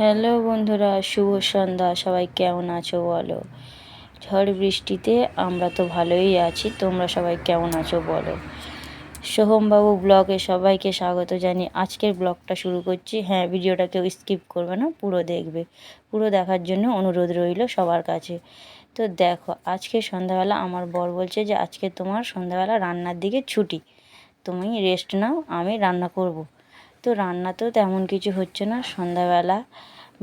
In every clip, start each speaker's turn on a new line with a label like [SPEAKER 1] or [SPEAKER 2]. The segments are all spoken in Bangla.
[SPEAKER 1] হ্যালো বন্ধুরা, শুভ সন্ধ্যা। সবাই কেমন আছো বলো? ঝড় বৃষ্টিতে আমরা তো ভালোই আছি, তোমরা সবাই কেমন আছো বলো? সোহমবাবু ব্লগে সবাইকে স্বাগত জানিয়ে আজকের ব্লগটা শুরু করছি। হ্যাঁ, ভিডিওটা কেউ স্কিপ করবে না, পুরো দেখবে। পুরো দেখার জন্য অনুরোধ রইল সবার কাছে। তো দেখো, আজকে সন্ধ্যাবেলা আমার বর বলছে যে আজকে তোমার সন্ধ্যাবেলা রান্নার দিকে ছুটি, তুমি রেস্ট নাও, আমি রান্না করব। তো রান্না তো তেমন কিছু হচ্ছে না সন্ধ্যাবেলা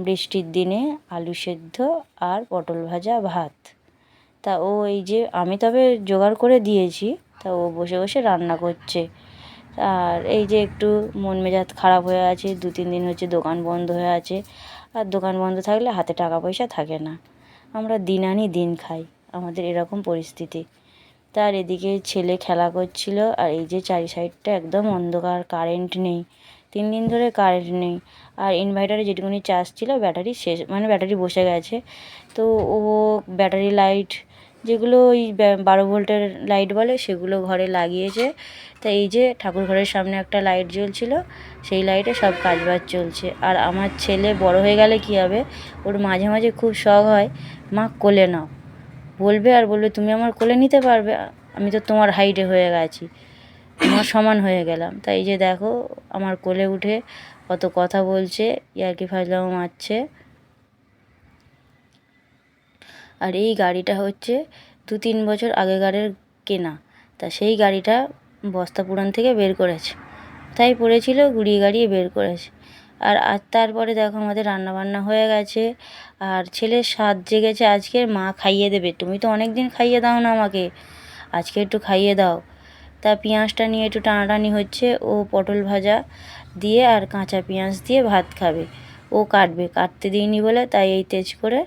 [SPEAKER 1] বৃষ্টির দিনে, আলু সেদ্ধ আর পটল ভাজা ভাত। তা ও এই যে আমি তবে জোগাড় করে দিয়েছি, তা ও বসে বসে রান্না করছে। আর এই যে একটু মন মেজাজ খারাপ হয়ে আছে, 2-3 দিন হচ্ছে দোকান বন্ধ হয়ে আছে। আর দোকান বন্ধ থাকলে হাতে টাকা পয়সা থাকে না, আমরা দিন আনি দিন খাই, আমাদের এরকম পরিস্থিতি। তার এদিকে ছেলে খেলা করছিল, আর এই যে চারি সাইডটা একদম অন্ধকার, কারেন্ট নেই, 3 দিন ধরে কারেন্ট নেই। আর ইনভার্টারে যেটুকুনি চার্জ ছিল ব্যাটারি শেষ, মানে ব্যাটারি বসে গেছে। তো ও ব্যাটারি লাইট, যেগুলো ওই 12 ভোল্টের লাইট বলে, সেগুলো ঘরে লাগিয়েছে। তা এই যে ঠাকুর ঘরের সামনে একটা লাইট জ্বলছিল, সেই লাইটে সব কাজবাজ চলছে। আর আমার ছেলে বড় হয়ে গেলে কী হবে, ওর মাঝে মাঝে খুব শখ হয়, মা কোলে নাও, বলবে আর বলবে তুমি আমার কোলে নিতে পারবে, আমি তো তোমার হাইটে হয়ে গেছি, তোমার সমান হয়ে গেলাম। তাই এই যে দেখো, আমার কোলে উঠে কত কথা বলছে, ইয়ার্কি ফাজলামো মারছে। আর এই গাড়িটা হচ্ছে 2-3 বছর আগেকারের কেনা, তা সেই গাড়িটা বস্তা পুরান থেকে বের করেছে, তাই পড়েছিল, গুড়িয়ে গাড়িয়ে বের করেছে। আর তারপরে দেখো আমাদের রান্নাবান্না হয়ে গেছে, আর ছেলের স্বাদ জেগেছে আজকে, মা খাইয়ে দেবে, তুমি তো অনেক দিন খাইয়ে দাও না আমাকে, আজকে একটু খাইয়ে দাও। তা পেঁয়াজটা নিয়ে একটু টানাটানি হচ্ছে, ও পটল ভাজা দিয়ে আর কাঁচা পেঁয়াজ দিয়ে ভাত খাবে, ও কাটবে, কাটতে দিইনি বলে তাই এই তেজ করে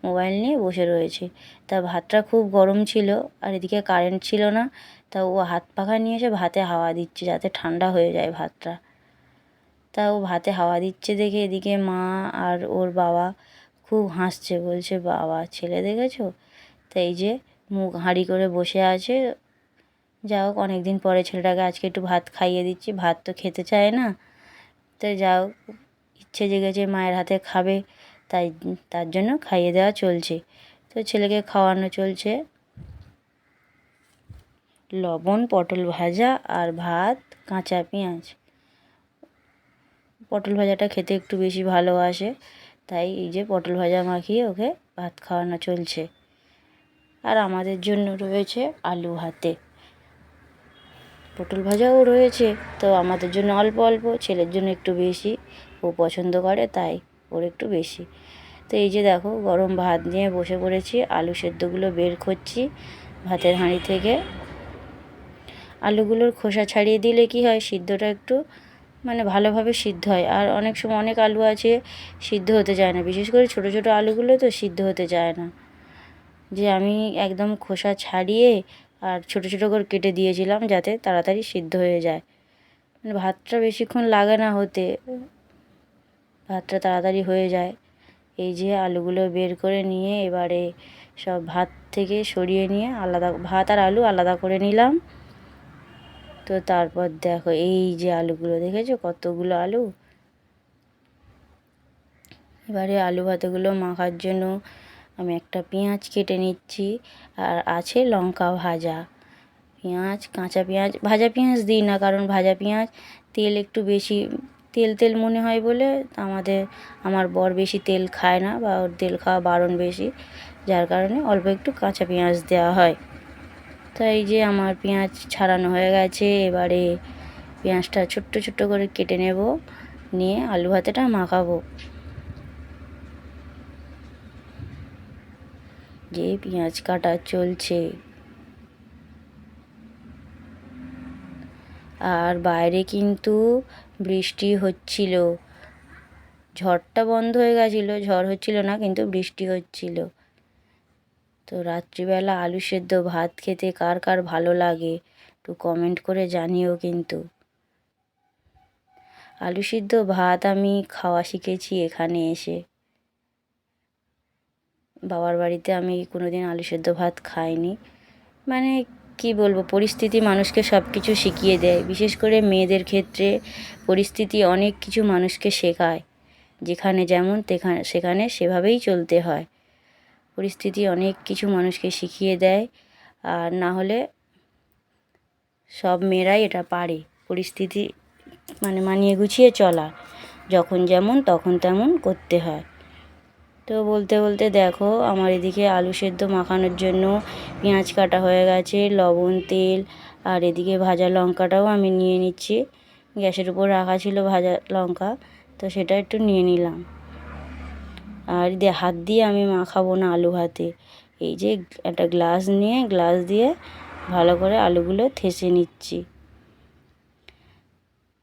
[SPEAKER 1] মোবাইল নিয়ে বসে রয়েছে। তা ভাতটা খুব গরম ছিল, আর এদিকে কারেন্ট ছিল না, তা ও হাত পাখা নিয়ে এসে ভাতে হাওয়া দিচ্ছে যাতে ঠান্ডা হয়ে যায় ভাতটা। তা ও ভাতে হাওয়া দিচ্ছে দেখে এদিকে মা আর ওর বাবা খুব হাসছে, বলছে বাবা ছেলে দেখেছো, তা এই যে মুখ হাঁড়ি করে বসে আছে। যা হোক, অনেক দিন পরে ছেলেটাকে আজকে একটু ভাত খাইয়ে দিচ্ছি, ভাত তো খেতে চায় না, তো যা হোক, ইচ্ছে জেগেছে মায়ের হাতে খাবে, তাই তার জন্য খাইয়ে দেওয়া চলছে। তো ছেলেকে খাওয়ানো চলছে, লবণ, পটল ভাজা আর ভাত, কাঁচা পেঁয়াজ। পটল ভাজাটা খেতে একটু বেশি ভালোবাসে, তাই এই যে পটল ভাজা মাখিয়ে ওকে ভাত খাওয়ানো চলছে। আর আমাদের জন্য রয়েছে আলু ভাতে, পটল ভাজাও রয়েছে, তো আমাদের জন্য অল্প অল্প, ছেলের জন্য একটু বেশি, ও পছন্দ করে তাই ওর একটু বেশি। তো এই যে দেখো, গরম ভাত নিয়ে বসে পড়েছি, আলু সেদ্ধগুলো বের করছি ভাতের হাঁড়ি থেকে। আলুগুলোর খোসা ছাড়িয়ে দিলে কি হয়, সিদ্ধটা একটু মানে ভালোভাবে সিদ্ধ হয়। আর অনেক সময় অনেক আলু আছে সিদ্ধ হতে চায় না, বিশেষ করে ছোটো ছোটো আলুগুলো তো সিদ্ধ হতে চায় না, যে আমি একদম খোসা ছাড়িয়ে আর ছোটো ছোটো করে কেটে দিয়েছিলাম যাতে তাড়াতাড়ি সিদ্ধ হয়ে যায়, মানে ভাতটা বেশিক্ষণ লাগে না হতে, ভাতটা তাড়াতাড়ি হয়ে যায়। এই যে আলুগুলো বের করে নিয়ে এবারে সব ভাত থেকে সরিয়ে নিয়ে আলাদা, ভাত আর আলু আলাদা করে নিলাম। তো তারপর দেখো এই যে আলুগুলো দেখেছো, কতগুলো আলু। এবারে আলু ভাতেগুলো মাখার জন্য আমি একটা পেঁয়াজ কেটে নিচ্ছি, আর আছে লঙ্কা ভাজা, পেঁয়াজ, কাঁচা পেঁয়াজ, ভাজা পেঁয়াজ দিই না, কারণ ভাজা পেঁয়াজ তেল একটু বেশি, তেল তেল মনে হয় বলে আমার বর বেশি তেল খায় না, বা ওর তেল খাওয়া বারণ বেশি, যার কারণে অল্প একটু কাঁচা পেঁয়াজ দেওয়া হয়। তাই এই যে আমার পেঁয়াজ ছাড়ানো হয়ে গেছে, এবারে পেঁয়াজটা ছোট্ট ছোট্ট করে কেটে নেব, নিয়ে আলু ভাতেটা মাখাবো। যে পেঁয়াজ কাটা চলছে, আর বাইরে কিন্তু বৃষ্টি হচ্ছিল, ঝড়টা বন্ধ হয়ে গেছিলো, ঝড় হচ্ছিল না কিন্তু বৃষ্টি হচ্ছিল। তো রাত্রিবেলা আলু সেদ্ধ ভাত খেতে কার কার ভালো লাগে একটু কমেন্ট করে জানিও কিন্তু। আলু সিদ্ধ ভাত আমি খাওয়া শিখেছি এখানে এসে, বাবার বাড়িতে আমি কোনোদিন আলু সেদ্ধ ভাত খাইনি। মানে কি বলবো, পরিস্থিতি মানুষকে সব কিছু শিখিয়ে দেয়, বিশেষ করে মেয়েদের ক্ষেত্রে পরিস্থিতি অনেক কিছু মানুষকে শেখায়, যেখানে যেমন সেখানে সেভাবেই চলতে হয়। পরিস্থিতি অনেক কিছু মানুষকে শিখিয়ে দেয়, আর না হলে সব মেয়েরাই এটা পারে পরিস্থিতি মানিয়ে গুছিয়ে চলা, যখন যেমন তখন তেমন করতে হয়। তো বলতে বলতে দেখো আমার এদিকে আলু সেদ্ধ মাখানোর জন্য পেঁয়াজ কাটা হয়ে গেছে, লবণ, তেল, আর এদিকে ভাজা লঙ্কাটাও আমি নিয়ে নিচ্ছি। গ্যাসের উপর রাখা ছিল ভাজা লঙ্কা, তো সেটা একটু নিয়ে নিলাম। আর হাত দিয়ে আমি মাখাবো না আলু ভাতে, এই যে একটা গ্লাস নিয়ে গ্লাস দিয়ে ভালো করে আলুগুলো থেসে নিচ্ছি।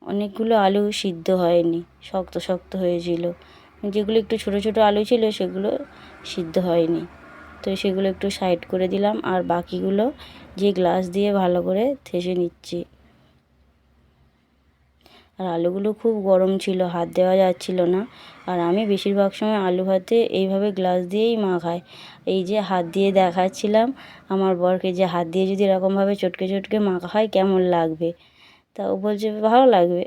[SPEAKER 1] অনেকগুলো আলু সিদ্ধ হয়নি, শক্ত শক্ত হয়েছিল। যেগুলো একটু ছোটো ছোটো আলু ছিল সেগুলো সিদ্ধ হয়নি, তো সেগুলো একটু সাইড করে দিলাম। আর বাকিগুলো যে গ্লাস দিয়ে ভালো করে থেসে নিচ্ছি। আর আলুগুলো খুব গরম ছিল, হাত দেওয়া যাচ্ছিল না। আর আমি বেশিরভাগ সময় আলু ভাতে এইভাবে গ্লাস দিয়েই মাখাই। এই যে হাত দিয়ে দেখাচ্ছিলাম আমার বরকে, যে হাত দিয়ে যদি এরকমভাবে চটকে চটকে মাখা হয় কেমন লাগবে, তা ও বলছে ভালো লাগবে।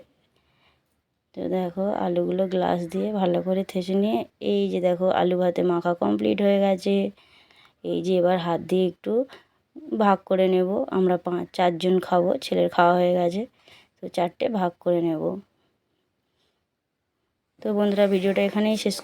[SPEAKER 1] তো দেখো আলুগুলো গ্লাস দিয়ে ভালো করে থেসে নিয়ে এই যে দেখো আলু ভাতে মাখা কমপ্লিট হয়ে গেছে। এই যে এবার হাত দিয়ে একটু ভাগ করে নেব, আমরা 4জন খাবো, ছেলের খাওয়া হয়ে গেছে, তো 4টে ভাগ করে নেব। তো বন্ধুরা ভিডিওটা এখানেই শেষ